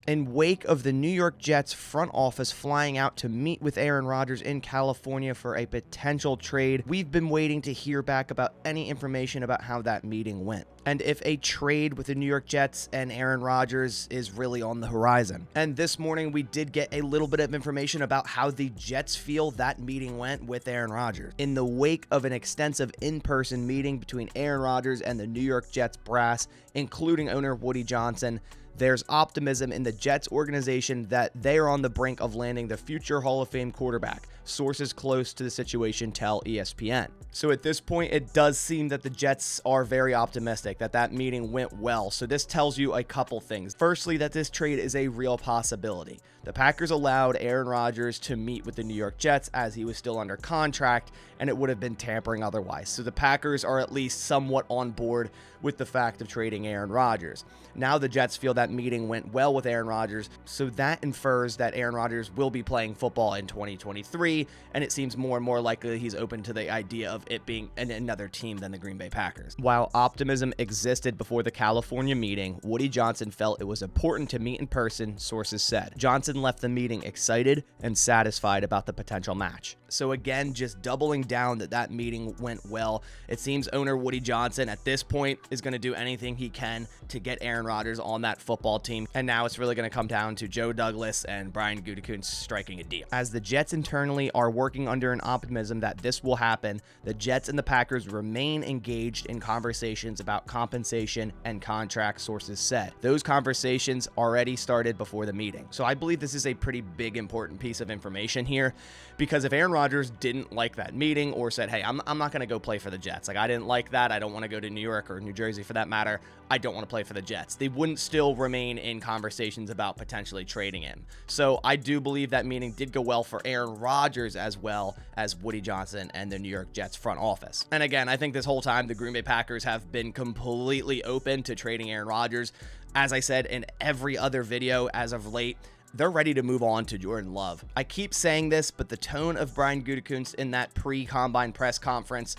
In wake of the New York Jets front office flying out to meet with Aaron Rodgers in California for a potential trade, we've been waiting to hear back about any information about how that meeting went, and if a trade with the New York Jets and Aaron Rodgers is really on the horizon. And this morning we did get a little bit of information about how the Jets feel that meeting went with Aaron Rodgers. In the wake of an extensive in-person meeting between Aaron Rodgers and the New York Jets brass, including owner Woody Johnson, there's optimism in the Jets organization that they are on the brink of landing the future Hall of Fame quarterback. Sources close to the situation tell ESPN. So at this point, it does seem that the Jets are very optimistic that that meeting went well. So this tells you a couple things. Firstly, that this trade is a real possibility. The Packers allowed Aaron Rodgers to meet with the New York Jets as he was still under contract, and it would have been tampering otherwise. So the Packers are at least somewhat on board with the fact of trading Aaron Rodgers. Now the Jets feel that meeting went well with Aaron Rodgers, so that infers that Aaron Rodgers will be playing football in 2023, and it seems more and more likely he's open to the idea of it being another team than the Green Bay Packers. While optimism existed before the California meeting, Woody Johnson felt it was important to meet in person, sources said. Johnson left the meeting excited and satisfied about the potential match. So again, just doubling down that meeting went well. It seems owner Woody Johnson at this point is going to do anything he can to get Aaron Rodgers on that football team. And now it's really going to come down to Joe Douglas and Brian Gutekunst striking a deal. As the Jets internally are working under an optimism that this will happen, the Jets and the Packers remain engaged in conversations about compensation and contract, sources said. Those conversations already started before the meeting. So I believe this is a pretty big, important piece of information here, because if Aaron Rodgers didn't like that meeting or said, hey, I'm not going to go play for the Jets, like I didn't like that, I don't want to go to New York or New Jersey for that matter, I don't want to play for the Jets, they wouldn't still remain in conversations about potentially trading him. So I do believe that meeting did go well for Aaron Rodgers as well as Woody Johnson and the New York Jets front office. And again, I think this whole time the Green Bay Packers have been completely open to trading Aaron Rodgers. As I said in every other video as of late, they're ready to move on to Jordan Love. I keep saying this, but the tone of Brian Gutekunst in that pre-combine press conference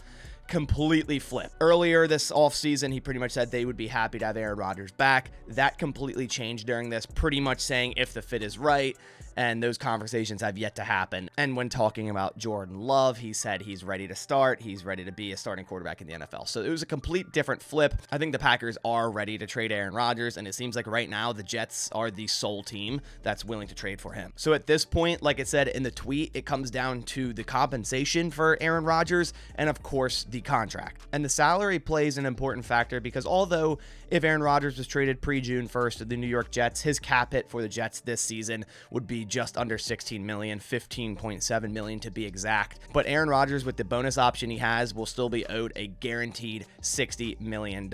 completely flipped. Earlier this offseason, he pretty much said they would be happy to have Aaron Rodgers back. That completely changed during this, pretty much saying if the fit is right, and those conversations have yet to happen. And when talking about Jordan Love, he said he's ready to start. He's ready to be a starting quarterback in the NFL. So it was a complete different flip. I think the Packers are ready to trade Aaron Rodgers, and it seems like right now the Jets are the sole team that's willing to trade for him. So at this point, like I said in the tweet, it comes down to the compensation for Aaron Rodgers and, of course, the contract. And the salary plays an important factor because although if Aaron Rodgers was traded pre-June 1st to the New York Jets, his cap hit for the Jets this season would be just under $16 million, $15.7 million to be exact. But Aaron Rodgers, with the bonus option he has, will still be owed a guaranteed $60 million.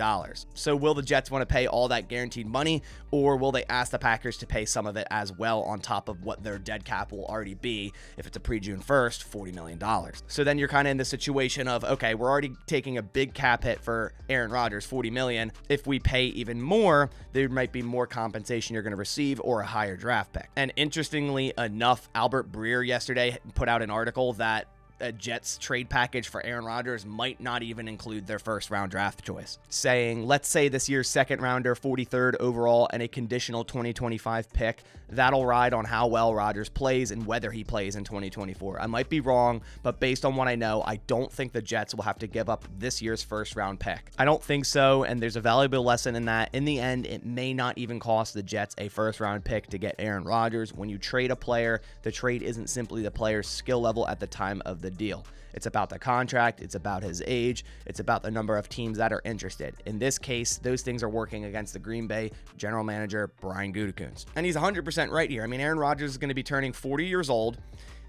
So will the Jets want to pay all that guaranteed money, or will they ask the Packers to pay some of it as well on top of what their dead cap will already be if it's a pre-June 1st, $40 million? So then you're kind of in the situation of, okay, we're already taking a big cap hit for Aaron Rodgers, $40 million. If we pay even more, there might be more compensation you're going to receive or a higher draft pick. And interestingly enough, Albert Breer yesterday put out an article that a Jets trade package for Aaron Rodgers might not even include their first round draft choice, saying, let's say this year's second rounder, 43rd overall, and a conditional 2025 pick. That'll ride on how well Rodgers plays and whether he plays in 2024. I might be wrong, but based on what I know, I don't think the Jets will have to give up this year's first round pick. I don't think so, and there's a valuable lesson in that. In the end, it may not even cost the Jets a first round pick to get Aaron Rodgers. When you trade a player, the trade isn't simply the player's skill level at the time of the deal. It's about the contract, it's about his age, it's about the number of teams that are interested. In this case, those things are working against the Green Bay general manager, Brian Gutekunst. And he's 100% right here. I mean, Aaron Rodgers is going to be turning 40 years old.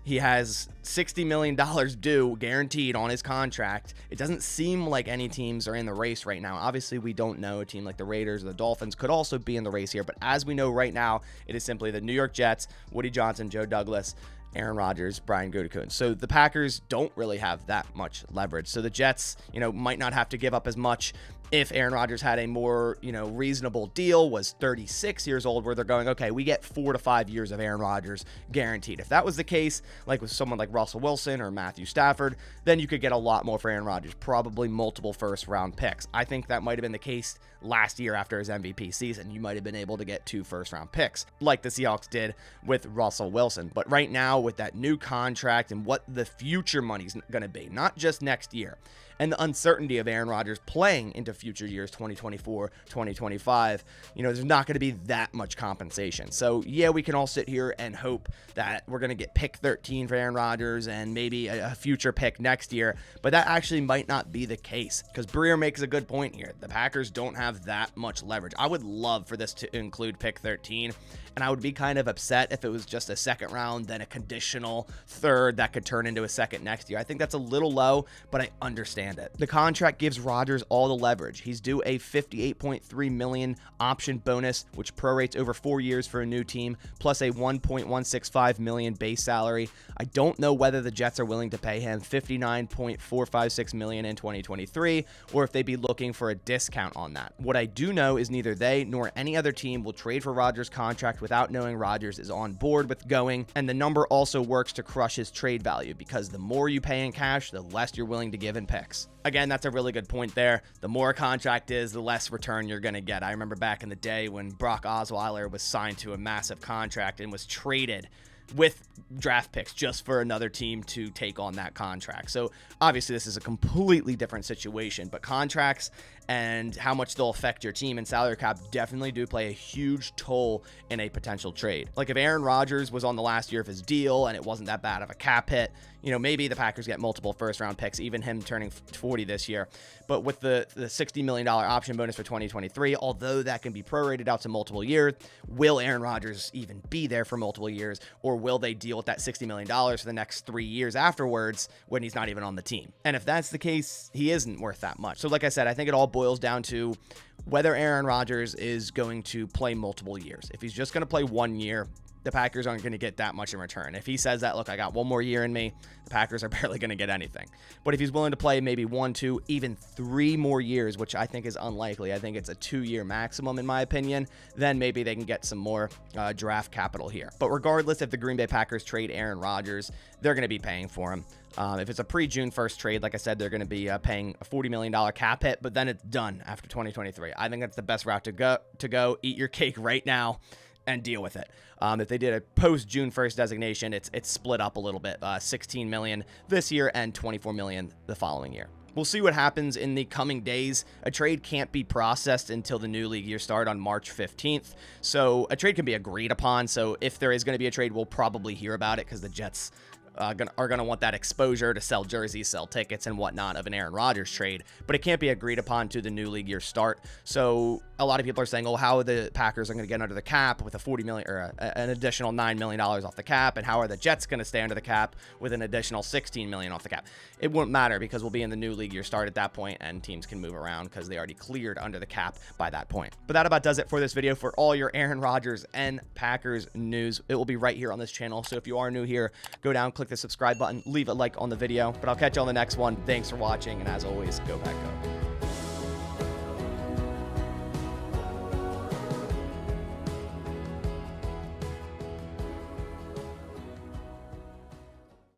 He has $60 million due guaranteed on his contract. It doesn't seem like any teams are in the race right now. Obviously, we don't know. A team like the Raiders or the Dolphins could also be in the race here. But as we know right now, it is simply the New York Jets, Woody Johnson, Joe Douglas, Aaron Rodgers, Brian Gutekunst. So the Packers don't really have that much leverage. So the Jets, might not have to give up as much if Aaron Rodgers had a more, reasonable deal, was 36 years old, where they're going, okay, we get 4 to 5 years of Aaron Rodgers guaranteed. If that was the case, like with someone like Russell Wilson or Matthew Stafford, then you could get a lot more for Aaron Rodgers, probably multiple first-round picks. I think that might have been the case last year after his MVP season. You might have been able to get 2 first-round picks, like the Seahawks did with Russell Wilson. But right now, with that new contract and what the future money's going to be, not just next year, and the uncertainty of Aaron Rodgers playing into future years, 2024, 2025, there's not going to be that much compensation. So, yeah, we can all sit here and hope that we're going to get pick 13 for Aaron Rodgers and maybe a future pick next year, but that actually might not be the case, because Breer makes a good point here. The Packers don't have that much leverage. I would love for this to include pick 13, and I would be kind of upset if it was just a second round, then a conditional third that could turn into a second next year. I think that's a little low, but I understand it. The contract gives Rodgers all the leverage. He's due a $58.3 million option bonus, which prorates over 4 years for a new team, plus a $1.165 million base salary. I don't know whether the Jets are willing to pay him $59.456 million in 2023, or if they'd be looking for a discount on that. What I do know is neither they nor any other team will trade for Rodgers' contract without knowing Rodgers is on board with going, and the number also works to crush his trade value, because the more you pay in cash, the less you're willing to give in picks. Again, that's a really good point there. The more a contract is, the less return you're going to get. I remember back in the day when Brock Osweiler was signed to a massive contract and was traded with draft picks just for another team to take on that contract. So obviously this is a completely different situation, but contracts and how much they'll affect your team and salary cap definitely do play a huge toll in a potential trade. Like if Aaron Rodgers was on the last year of his deal and it wasn't that bad of a cap hit, maybe the Packers get multiple first round picks, even him turning 40 this year. But with the $60 million option bonus for 2023, although that can be prorated out to multiple years, will Aaron Rodgers even be there for multiple years, or will they deal with that $60 million for the next 3 years afterwards when he's not even on the team? And if that's the case, he isn't worth that much. So like I said, I think it all boils down to whether Aaron Rodgers is going to play multiple years. If he's just going to play 1 year, the Packers aren't going to get that much in return. If he says that, look, I got 1 more year in me, the Packers are barely going to get anything. But if he's willing to play maybe 1, 2, even 3 more years, which I think is unlikely, I think it's a 2-year maximum in my opinion, then maybe they can get some more draft capital here. But regardless, if the Green Bay Packers trade Aaron Rodgers, they're going to be paying for him. If it's a pre-June 1st trade, like I said, they're going to be paying a $40 million cap hit, but then it's done after 2023. I think that's the best route to go. Eat your cake right now and deal with it. If they did a post-June 1st designation, it's split up a little bit, $16 million this year and $24 million the following year. We'll see what happens in the coming days. A trade can't be processed until the new league year start on March 15th. So a trade can be agreed upon. So if there is going to be a trade, we'll probably hear about it, because the Jets are going to want that exposure to sell jerseys, sell tickets, and whatnot of an Aaron Rodgers trade, but it can't be agreed upon to the new league year start. So a lot of people are saying, oh, how are the Packers are going to get under the cap with a $40 million or an additional $9 million off the cap, and how are the Jets going to stay under the cap with an additional $16 million off the cap? It won't matter, because we'll be in the new league year start at that point, and teams can move around because they already cleared under the cap by that point. But that about does it for this video. For all your Aaron Rodgers and Packers news, it will be right here on this channel. So if you are new here, go down, click the subscribe button, leave a like on the video, but I'll catch you on the next one. Thanks for watching, and as always, go Pack Go.